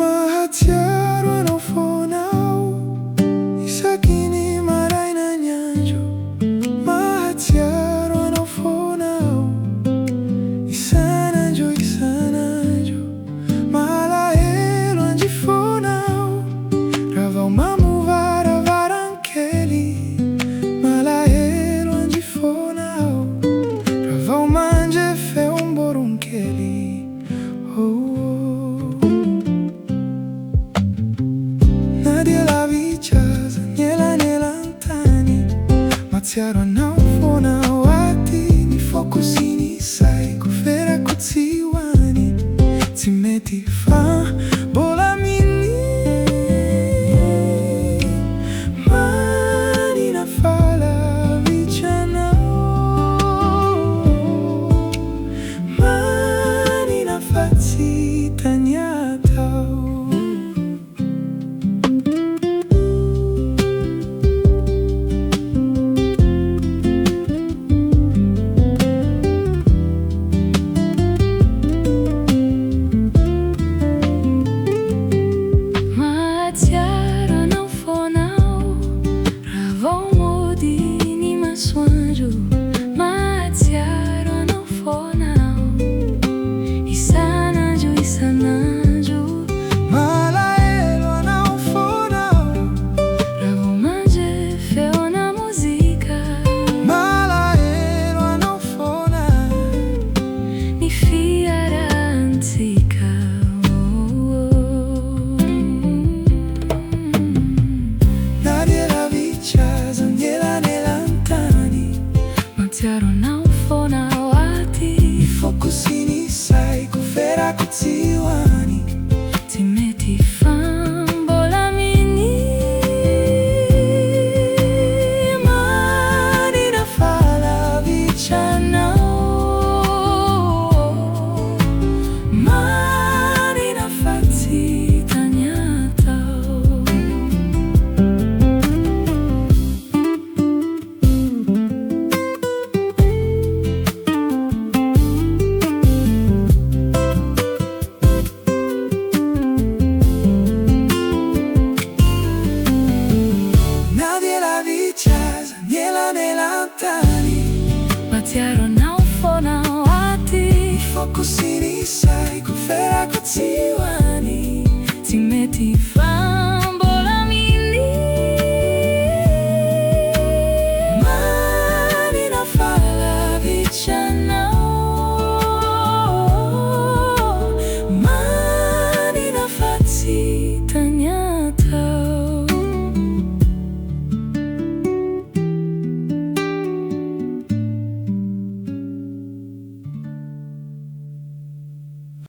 Mahatsiaro anao foanao, isakiny maray na nyanjo. Mahatsiaro anao foanao, isan'andro, malahelo anjifonao. Raha vao mamovara varankely, malahelo anjifonao. Raha vao mandry feom-boronkely, Mahatsiaro anao foanao aty, ny focusiny sai kofera kotsihoany. Tsy mety fa mbola manina fahalavitranao, manina fa tsy hitany atao. Mahatsiaro anao foanao, isan'andro, malahelo anao foanao. raha vao mandry feona mozika, malahelo anao foanao. ny fiarahantsika. Na dia lavitra aza nyelanelantany, Mahatsiaro anao foanao aty, ny focusiny sai kofera kotsihoany. tsy mety fa mbola Manina fahalavitranao, manina fa tsy hitany atao. Mahatsiaro anao foanao aty, focusiny sai kofera kotsihoany. tsy mety fa